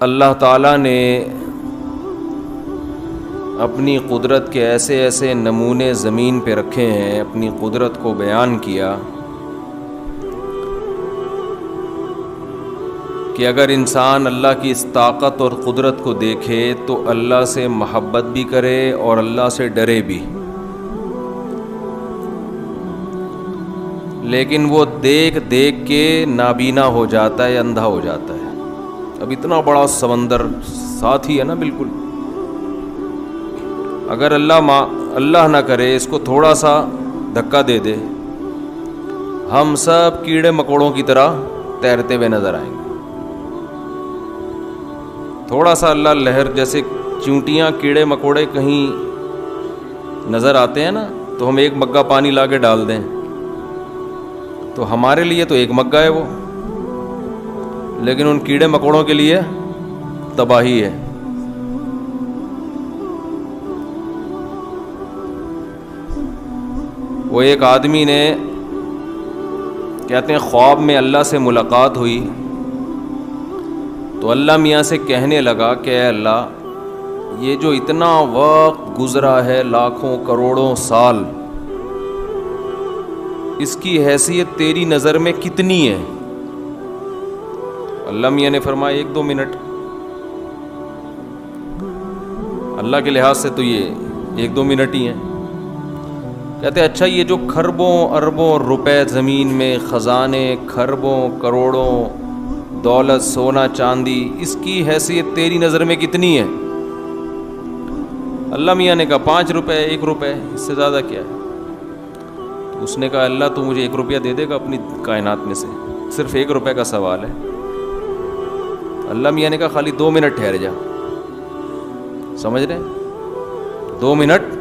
اللہ تعالیٰ نے اپنی قدرت کے ایسے ایسے نمونے زمین پہ رکھے ہیں، اپنی قدرت کو بیان کیا کہ اگر انسان اللہ کی اس طاقت اور قدرت کو دیکھے تو اللہ سے محبت بھی کرے اور اللہ سے ڈرے بھی، لیکن وہ دیکھ دیکھ کے نابینا ہو جاتا ہے، اندھا ہو جاتا ہے۔ اب اتنا بڑا سمندر ساتھ ہی ہے نا بالکل، اگر اللہ نہ کرے اس کو تھوڑا سا دھکا دے دے، ہم سب کیڑے مکوڑوں کی طرح تیرتے ہوئے نظر آئیں گے۔ تھوڑا سا اللہ لہر، جیسے چونٹیاں کیڑے مکوڑے کہیں نظر آتے ہیں نا، تو ہم ایک مگا پانی لا کے ڈال دیں تو ہمارے لیے تو ایک مگا ہے وہ، لیکن ان کیڑے مکوڑوں کے لیے تباہی ہے۔ وہ ایک آدمی نے، کہتے ہیں خواب میں اللہ سے ملاقات ہوئی تو اللہ میاں سے کہنے لگا کہ اے اللہ، یہ جو اتنا وقت گزرا ہے، لاکھوں کروڑوں سال، اس کی حیثیت تیری نظر میں کتنی ہے؟ اللہ میاں نے فرمایا 1-2 منٹ۔ اللہ کے لحاظ سے تو یہ 1-2 منٹ ہی ہیں۔ کہتے ہیں اچھا، یہ جو کھربوں اربوں روپے زمین میں، خزانے خربوں کروڑوں، دولت سونا چاندی، اس کی حیثیت تیری نظر میں کتنی ہے؟ اللہ میاں نے کہا 5 روپے، 1 روپے، اس سے زیادہ کیا ہے؟ تو اس نے کہا اللہ تو مجھے 1 روپیہ دے دے گا اپنی کائنات میں سے، صرف 1 روپے کا سوال ہے۔ اللہ میاں نے کہا خالی 2 منٹ ٹھہر جا۔ سمجھ رہے ہیں؟ 2 منٹ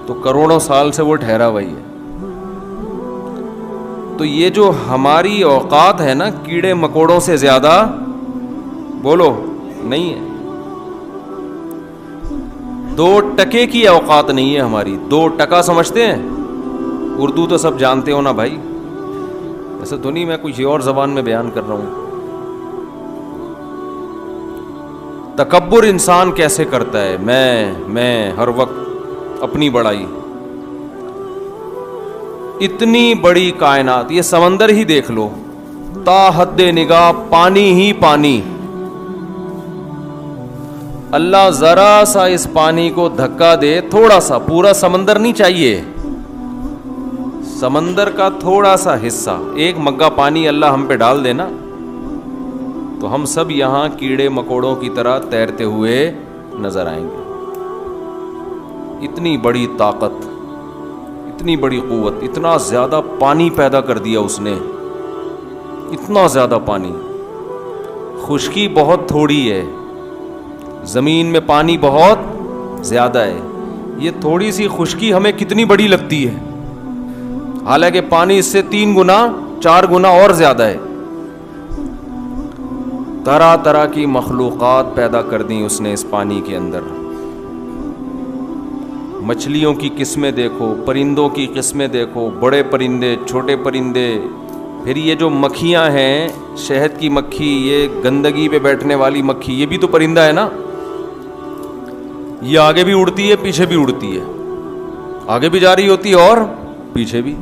تو کروڑوں سال سے وہ ٹھہرا وہی ہے۔ تو یہ جو ہماری اوقات ہے نا، کیڑے مکوڑوں سے زیادہ بولو نہیں ہے۔ 2 ٹکے کی اوقات نہیں ہے ہماری۔ 2 ٹکا سمجھتے ہیں؟ اردو تو سب جانتے ہو نا بھائی، ایسا تو نہیں میں کچھ اور زبان میں بیان کر رہا ہوں۔ تکبر انسان کیسے کرتا ہے، میں ہر وقت اپنی بڑائی۔ اتنی بڑی کائنات، یہ سمندر ہی دیکھ لو، تا حد نگاہ پانی ہی پانی۔ اللہ ذرا سا اس پانی کو دھکا دے، تھوڑا سا، پورا سمندر نہیں چاہیے، سمندر کا تھوڑا سا حصہ، 1 مگا پانی اللہ ہم پہ ڈال دینا تو ہم سب یہاں کیڑے مکوڑوں کی طرح تیرتے ہوئے نظر آئیں گے۔ اتنی بڑی طاقت، اتنی بڑی قوت، اتنا زیادہ پانی پیدا کر دیا اس نے، اتنا زیادہ پانی۔ خشکی بہت تھوڑی ہے، زمین میں پانی بہت زیادہ ہے، یہ تھوڑی سی خشکی ہمیں کتنی بڑی لگتی ہے، حالانکہ پانی اس سے 3 گنا 4 گنا اور زیادہ ہے۔ طرح طرح کی مخلوقات پیدا کر دیں اس نے اس پانی کے اندر۔ مچھلیوں کی قسمیں دیکھو، پرندوں کی قسمیں دیکھو، بڑے پرندے چھوٹے پرندے، پھر یہ جو مکھیاں ہیں، شہد کی مکھی، یہ گندگی پہ بیٹھنے والی مکھی، یہ بھی تو پرندہ ہے نا، یہ آگے بھی اڑتی ہے پیچھے بھی اڑتی ہے، آگے بھی جا رہی ہوتی ہے اور پیچھے بھی۔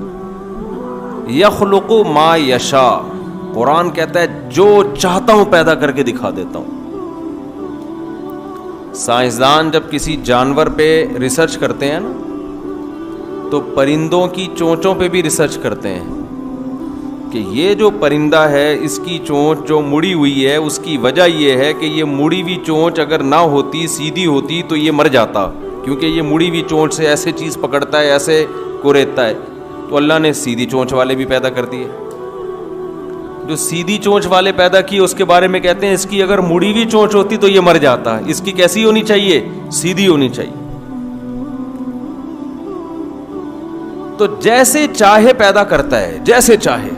یخلق ما یشاء، قرآن کہتا ہے جو چاہتا ہوں پیدا کر کے دکھا دیتا ہوں۔ سائنسدان جب کسی جانور پہ ریسرچ کرتے ہیں نا، تو پرندوں کی چونچوں پہ بھی ریسرچ کرتے ہیں کہ یہ جو پرندہ ہے، اس کی چونچ جو مڑی ہوئی ہے، اس کی وجہ یہ ہے کہ یہ مڑی ہوئی چونچ اگر نہ ہوتی، سیدھی ہوتی، تو یہ مر جاتا، کیونکہ یہ مڑی ہوئی چونچ سے ایسے چیز پکڑتا ہے، ایسے کوریتا ہے۔ تو اللہ نے سیدھی چونچ والے بھی پیدا کر دیے۔ جو سیدھی چونچ والے پیدا کیے اس کے بارے میں کہتے ہیں اس کی اگر مڑی ہوئی چونچ ہوتی تو یہ مر جاتا، اس کی کیسی ہونی چاہیے؟ سیدھی ہونی چاہیے۔ تو جیسے چاہے پیدا کرتا ہے، جیسے چاہے۔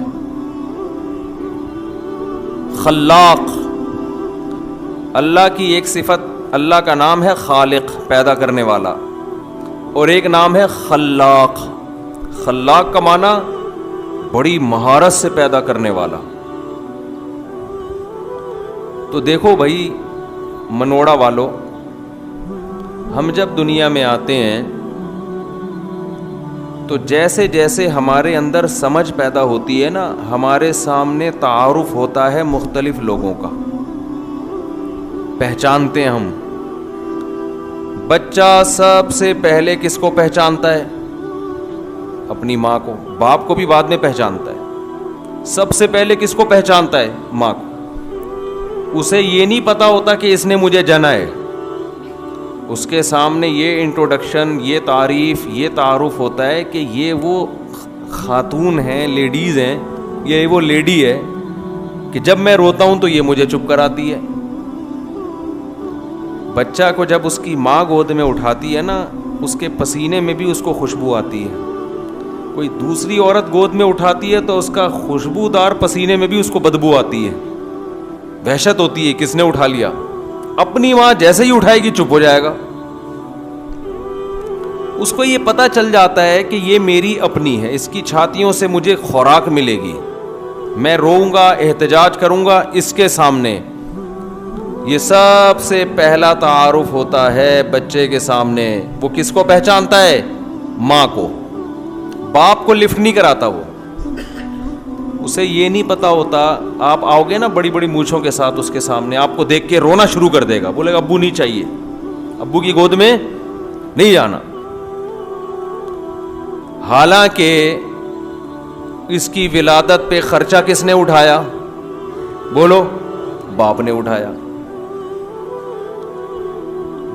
خلاق، اللہ کی ایک صفت، اللہ کا نام ہے خالق، پیدا کرنے والا، اور ایک نام ہے خلاق۔ خلاق کا معنی بڑی مہارت سے پیدا کرنے والا۔ تو دیکھو بھائی، منوڑا والوں، ہم جب دنیا میں آتے ہیں تو جیسے جیسے ہمارے اندر سمجھ پیدا ہوتی ہے نا، ہمارے سامنے تعارف ہوتا ہے مختلف لوگوں کا، پہچانتے ہیں ہم. بچہ سب سے پہلے کس کو پہچانتا ہے؟ اپنی ماں کو. باپ کو بھی بعد میں پہچانتا ہے. سب سے پہلے کس کو پہچانتا ہے؟ ماں کو. اسے یہ نہیں پتا ہوتا کہ اس نے مجھے جنا ہے، اس کے سامنے یہ انٹروڈکشن، یہ تعریف، یہ تعارف ہوتا ہے کہ یہ وہ خاتون ہیں، لیڈیز ہیں، یہ وہ لیڈی ہے کہ جب میں روتا ہوں تو یہ مجھے چپ کراتی ہے. بچہ کو جب اس کی ماں گود میں اٹھاتی ہے نا، اس کے پسینے میں بھی اس کو خوشبو آتی ہے. کوئی دوسری عورت گود میں اٹھاتی ہے تو اس کا خوشبودار پسینے میں بھی اس کو بدبو آتی ہے. وحشت ہوتی ہے کس نے اٹھا لیا. اپنی ماں جیسے ہی اٹھائے گی چپ ہو جائے گا. اس کو یہ پتا چل جاتا ہے کہ یہ میری اپنی ہے، اس کی چھاتیوں سے مجھے خوراک ملے گی، میں روؤں گا، احتجاج کروں گا اس کے سامنے. یہ سب سے پہلا تعارف ہوتا ہے بچے کے سامنے. وہ کس کو پہچانتا ہے؟ ماں کو. باپ کو لفٹ نہیں کراتا. وہ اسے یہ نہیں پتا ہوتا. آپ آؤ گے نا بڑی بڑی مونچھوں کے ساتھ اس کے سامنے، آپ کو دیکھ کے رونا شروع کر دے گا، بولے گا ابو نہیں چاہیے، ابو کی گود میں نہیں جانا. حالانکہ اس کی ولادت پہ خرچہ کس نے اٹھایا؟ بولو، باپ نے اٹھایا.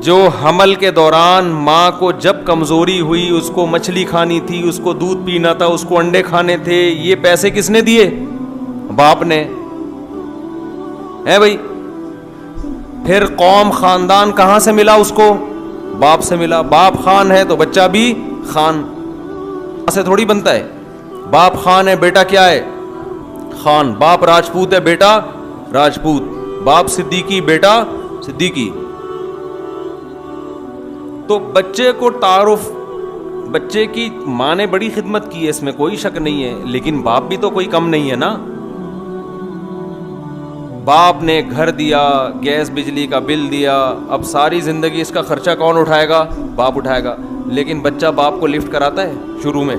جو حمل کے دوران ماں کو جب کمزوری ہوئی، اس کو مچھلی کھانی تھی، اس کو دودھ پینا تھا، اس کو انڈے کھانے تھے، یہ پیسے کس نے دیے؟ باپ نے. ہے بھائی. پھر قوم خاندان کہاں سے ملا اس کو؟ باپ سے ملا. باپ خان ہے تو بچہ بھی خان سے تھوڑی بنتا ہے. باپ خان ہے، بیٹا کیا ہے؟ خان. باپ راجپوت ہے، بیٹا راجپوت. باپ صدیقی، بیٹا صدیقی. تو بچے کو تعارف، بچے کی ماں نے بڑی خدمت کی ہے، اس میں کوئی شک نہیں ہے، لیکن باپ بھی تو کوئی کم نہیں ہے نا. باپ نے گھر دیا، گیس بجلی کا بل دیا، اب ساری زندگی اس کا خرچہ کون اٹھائے گا؟ باپ اٹھائے گا. لیکن بچہ باپ کو لفٹ کراتا ہے شروع میں؟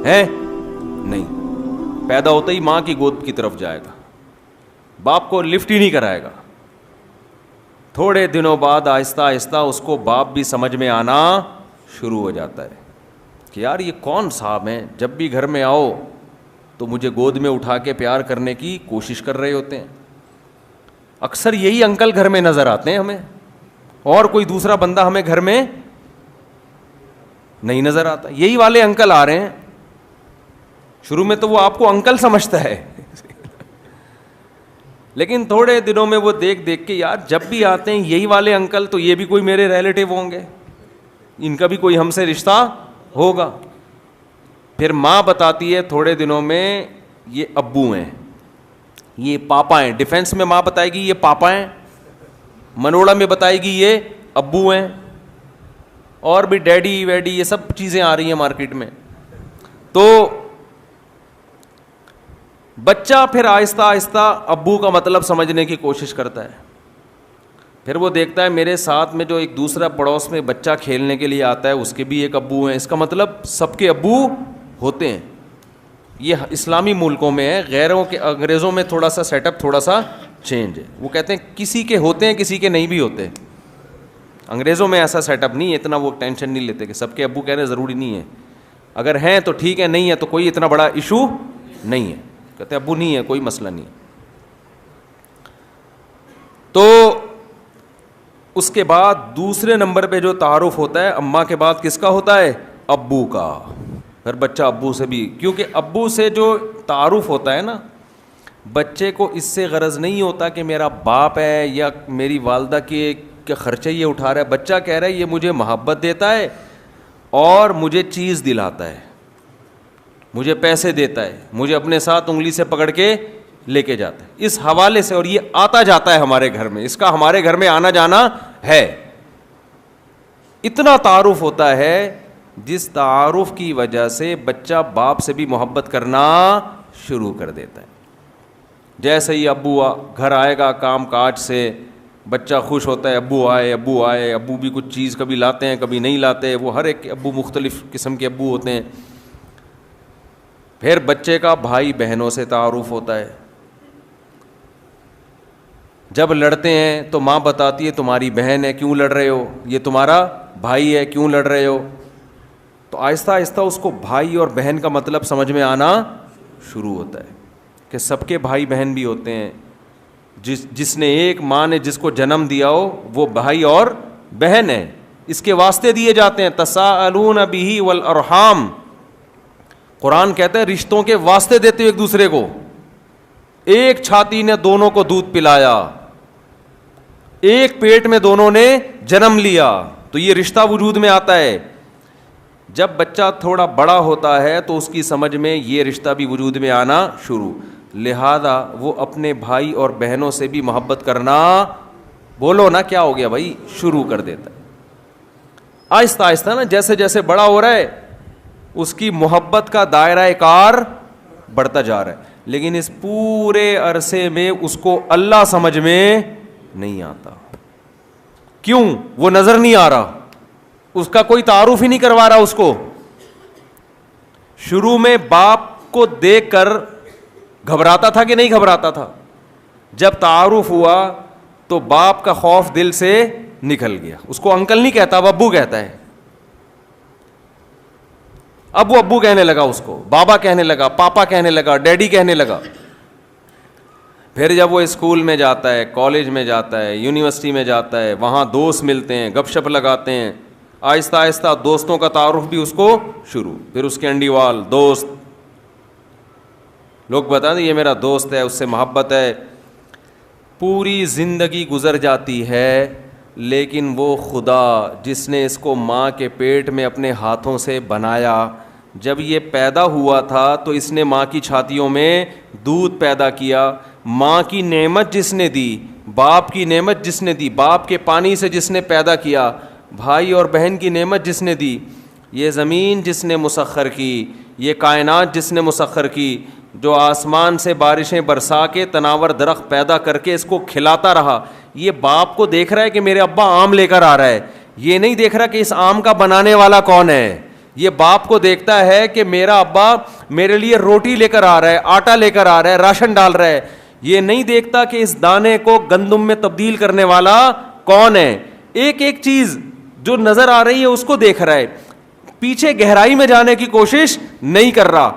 ہے نہیں. پیدا ہوتے ہی ماں کی گود کی طرف جائے گا، باپ کو لفٹ ہی نہیں کرائے گا. تھوڑے دنوں بعد آہستہ آہستہ اس کو باپ بھی سمجھ میں آنا شروع ہو جاتا ہے کہ یار یہ کون صاحب ہیں، جب بھی گھر میں آؤ تو مجھے گود میں اٹھا کے پیار کرنے کی کوشش کر رہے ہوتے ہیں. اکثر یہی انکل گھر میں نظر آتے ہیں ہمیں، اور کوئی دوسرا بندہ ہمیں گھر میں نہیں نظر آتا. یہی والے انکل آ رہے ہیں. شروع میں تو وہ آپ کو انکل سمجھتا ہے لیکن تھوڑے دنوں میں وہ دیکھ دیکھ کے یار جب بھی آتے ہیں یہی والے انکل، تو یہ بھی کوئی میرے ریلیٹیو ہوں گے، ان کا بھی کوئی ہم سے رشتہ ہوگا. پھر ماں بتاتی ہے تھوڑے دنوں میں یہ ابو ہیں، یہ پاپا ہیں. ڈیفینس میں ماں بتائے گی یہ پاپا ہیں، منوڑا میں بتائے گی یہ ابو ہیں، اور بھی ڈیڈی ویڈی یہ سب چیزیں آ رہی ہیں مارکیٹ میں. تو بچہ پھر آہستہ آہستہ ابو کا مطلب سمجھنے کی کوشش کرتا ہے. پھر وہ دیکھتا ہے میرے ساتھ میں جو ایک دوسرا پڑوس میں بچہ کھیلنے کے لیے آتا ہے اس کے بھی ایک ابو ہیں، اس کا مطلب سب کے ابو ہوتے ہیں. یہ اسلامی ملکوں میں ہے، غیروں کے انگریزوں میں تھوڑا سا سیٹ اپ تھوڑا سا چینج ہے. وہ کہتے ہیں کسی کے ہوتے ہیں کسی کے نہیں بھی ہوتے. انگریزوں میں ایسا سیٹ اپ نہیں ہے، اتنا وہ ٹینشن نہیں لیتے کہ سب کے ابو کہنے ضروری نہیں ہے، اگر ہیں تو ٹھیک ہے، نہیں ہے تو کوئی اتنا بڑا ایشو نہیں ہے. کہتے ابو نہیں ہے کوئی مسئلہ نہیں. تو اس کے بعد دوسرے نمبر پہ جو تعارف ہوتا ہے اماں کے بعد کس کا ہوتا ہے؟ ابو کا. پھر بچہ ابو سے بھی، کیونکہ ابو سے جو تعارف ہوتا ہے نا، بچے کو اس سے غرض نہیں ہوتا کہ میرا باپ ہے یا میری والدہ کے خرچے یہ اٹھا رہا ہے. بچہ کہہ رہا ہے یہ مجھے محبت دیتا ہے اور مجھے چیز دلاتا ہے، مجھے پیسے دیتا ہے، مجھے اپنے ساتھ انگلی سے پکڑ کے لے کے جاتا ہے. اس حوالے سے، اور یہ آتا جاتا ہے ہمارے گھر میں، اس کا ہمارے گھر میں آنا جانا ہے. اتنا تعارف ہوتا ہے جس تعارف کی وجہ سے بچہ باپ سے بھی محبت کرنا شروع کر دیتا ہے. جیسے ہی ابو گھر آئے گا کام کاج سے، بچہ خوش ہوتا ہے ابو آئے ابو آئے. ابو بھی کچھ چیز کبھی لاتے ہیں کبھی نہیں لاتے, وہ ہر ایک ابو مختلف قسم کے ابو ہوتے ہیں. پھر بچے کا بھائی بہنوں سے تعارف ہوتا ہے. جب لڑتے ہیں تو ماں بتاتی ہے تمہاری بہن ہے کیوں لڑ رہے ہو, یہ تمہارا بھائی ہے کیوں لڑ رہے ہو. تو آہستہ آہستہ اس کو بھائی اور بہن کا مطلب سمجھ میں آنا شروع ہوتا ہے کہ سب کے بھائی بہن بھی ہوتے ہیں. جس نے ایک ماں نے جس کو جنم دیا ہو وہ بھائی اور بہن ہے, اس کے واسطے دیے جاتے ہیں. تساءلون بہ والارحام, قرآن کہتا ہے رشتوں کے واسطے دیتے ایک دوسرے کو. ایک چھاتی نے دونوں کو دودھ پلایا, ایک پیٹ میں دونوں نے جنم لیا, تو یہ رشتہ وجود میں آتا ہے. جب بچہ تھوڑا بڑا ہوتا ہے تو اس کی سمجھ میں یہ رشتہ بھی وجود میں آنا شروع, لہذا وہ اپنے بھائی اور بہنوں سے بھی محبت کرنا, بولو نا کیا ہو گیا بھائی, شروع کر دیتا ہے. آہستہ آہستہ نا جیسے جیسے بڑا ہو رہا ہے اس کی محبت کا دائرہ کار بڑھتا جا رہا ہے, لیکن اس پورے عرصے میں اس کو اللہ سمجھ میں نہیں آتا. کیوں؟ وہ نظر نہیں آ رہا, اس کا کوئی تعارف ہی نہیں کروا رہا اس کو. شروع میں باپ کو دیکھ کر گھبراتا تھا کہ نہیں گھبراتا تھا؟ جب تعارف ہوا تو باپ کا خوف دل سے نکل گیا. اس کو انکل نہیں کہتا, اب ابو کہتا ہے. اب وہ ابو کہنے لگا, اس کو بابا کہنے لگا, پاپا کہنے لگا, ڈیڈی کہنے لگا. پھر جب وہ اسکول میں جاتا ہے, کالج میں جاتا ہے, یونیورسٹی میں جاتا ہے, وہاں دوست ملتے ہیں, گپ شپ لگاتے ہیں, آہستہ آہستہ دوستوں کا تعارف بھی اس کو شروع. پھر اس کے انڈیوال دوست, لوگ بتائیں یہ میرا دوست ہے, اس سے محبت ہے. پوری زندگی گزر جاتی ہے, لیکن وہ خدا جس نے اس کو ماں کے پیٹ میں اپنے ہاتھوں سے بنایا, جب یہ پیدا ہوا تھا تو اس نے ماں کی چھاتیوں میں دودھ پیدا کیا. ماں کی نعمت جس نے دی, باپ کی نعمت جس نے دی, باپ کے پانی سے جس نے پیدا کیا, بھائی اور بہن کی نعمت جس نے دی, یہ زمین جس نے مسخر کی, یہ کائنات جس نے مسخر کی, جو آسمان سے بارشیں برسا کے تناور درخت پیدا کر کے اس کو کھلاتا رہا. یہ باپ کو دیکھ رہا ہے کہ میرے ابا آم لے کر آ رہا ہے, یہ نہیں دیکھ رہا کہ اس آم کا بنانے والا کون ہے. یہ باپ کو دیکھتا ہے کہ میرا ابا میرے لیے روٹی لے کر آ رہا ہے, آٹا لے کر آ رہا ہے, راشن ڈال رہا ہے. یہ نہیں دیکھتا کہ اس دانے کو گندم میں تبدیل کرنے والا کون ہے. ایک ایک چیز جو نظر آ رہی ہے اس کو دیکھ رہا ہے, پیچھے گہرائی میں جانے کی کوشش نہیں کر رہا.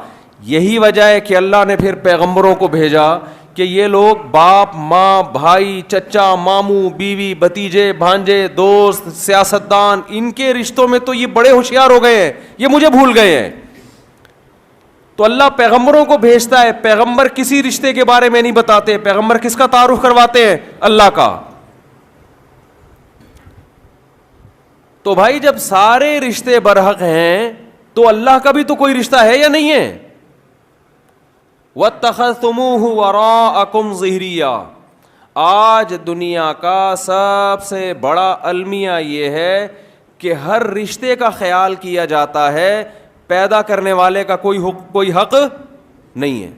یہی وجہ ہے کہ اللہ نے پھر پیغمبروں کو بھیجا کہ یہ لوگ باپ, ماں, بھائی, چچا, ماموں, بیوی, بھتیجے, بھانجے, دوست, سیاستدان, ان کے رشتوں میں تو یہ بڑے ہوشیار ہو گئے ہیں, یہ مجھے بھول گئے ہیں. تو اللہ پیغمبروں کو بھیجتا ہے, پیغمبر کسی رشتے کے بارے میں نہیں بتاتے. پیغمبر کس کا تعارف کرواتے ہیں؟ اللہ کا. تو بھائی جب سارے رشتے برحق ہیں تو اللہ کا بھی تو کوئی رشتہ ہے یا نہیں ہے؟ وَاتَّخَذْتُمُوهُ وَرَاءَكُمْ ظِهْرِيًّا. آج دنیا کا سب سے بڑا المیہ یہ ہے کہ ہر رشتے کا خیال کیا جاتا ہے, پیدا کرنے والے کا کوئی حق نہیں ہے.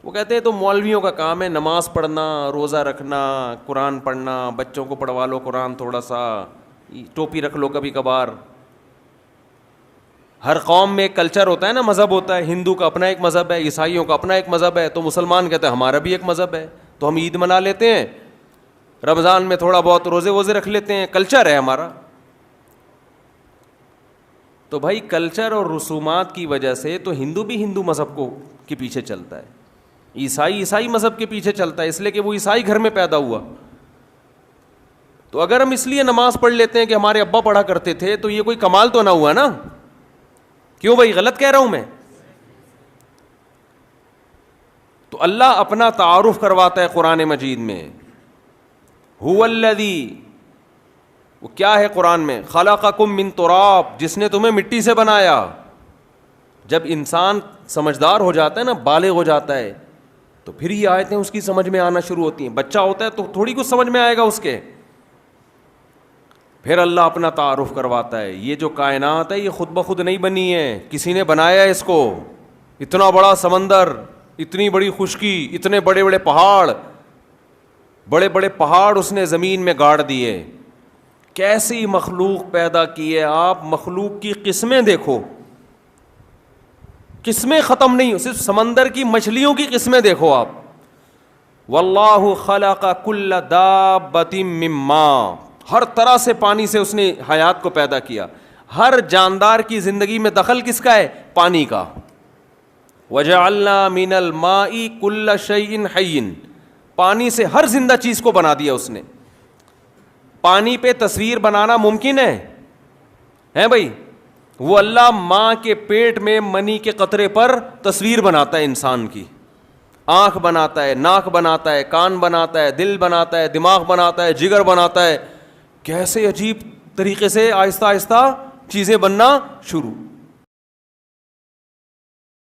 وہ کہتے ہیں تو مولویوں کا کام ہے نماز پڑھنا, روزہ رکھنا, قرآن پڑھنا, بچوں کو پڑھوا لو قرآن, تھوڑا سا ٹوپی رکھ لو کبھی کبھار. ہر قوم میں ایک کلچر ہوتا ہے نا, مذہب ہوتا ہے. ہندو کا اپنا ایک مذہب ہے, عیسائیوں کا اپنا ایک مذہب ہے, تو مسلمان کہتے ہیں ہمارا بھی ایک مذہب ہے, تو ہم عید منا لیتے ہیں, رمضان میں تھوڑا بہت روزے ووزے رکھ لیتے ہیں, کلچر ہے ہمارا. تو بھائی کلچر اور رسومات کی وجہ سے تو ہندو بھی ہندو مذہب کو کے پیچھے چلتا ہے, عیسائی مذہب کے پیچھے چلتا ہے, اس لیے کہ وہ عیسائی گھر میں پیدا ہوا. تو اگر ہم اس لیے نماز پڑھ لیتے ہیں کہ ہمارے ابا پڑھا کرتے تھے, تو یہ کوئی کمال تو نہ ہوا نا. کیوں بھائی, غلط کہہ رہا ہوں میں؟ تو اللہ اپنا تعارف کرواتا ہے قرآن مجید میں. هو الذی, وہ کیا ہے قرآن میں؟ خلقکم من تراب, جس نے تمہیں مٹی سے بنایا. جب انسان سمجھدار ہو جاتا ہے نا, بالغ ہو جاتا ہے, تو پھر یہ آیتیں اس کی سمجھ میں آنا شروع ہوتی ہیں. بچہ ہوتا ہے تو تھوڑی کچھ سمجھ میں آئے گا اس کے. پھر اللہ اپنا تعارف کرواتا ہے. یہ جو کائنات ہے یہ خود بخود نہیں بنی ہے, کسی نے بنایا اس کو. اتنا بڑا سمندر, اتنی بڑی خشکی, اتنے بڑے بڑے پہاڑ, بڑے بڑے پہاڑ اس نے زمین میں گاڑ دیے. کیسی مخلوق پیدا کی ہے. آپ مخلوق کی قسمیں دیکھو, قسمیں ختم نہیں, صرف سمندر کی مچھلیوں کی قسمیں دیکھو آپ. واللہ خلق کل دابۃ من ماء, ہر طرح سے پانی سے اس نے حیات کو پیدا کیا. ہر جاندار کی زندگی میں دخل کس کا ہے؟ پانی کا. وجعلنا من الماء کل شیء حی, پانی سے ہر زندہ چیز کو بنا دیا اس نے. پانی پہ تصویر بنانا ممکن ہے بھائی؟ وہ اللہ ماں کے پیٹ میں منی کے قطرے پر تصویر بناتا ہے انسان کی. آنکھ بناتا ہے, ناک بناتا ہے, کان بناتا ہے, دل بناتا ہے, دماغ بناتا ہے, جگر بناتا ہے. کیسے عجیب طریقے سے آہستہ آہستہ چیزیں بننا شروع.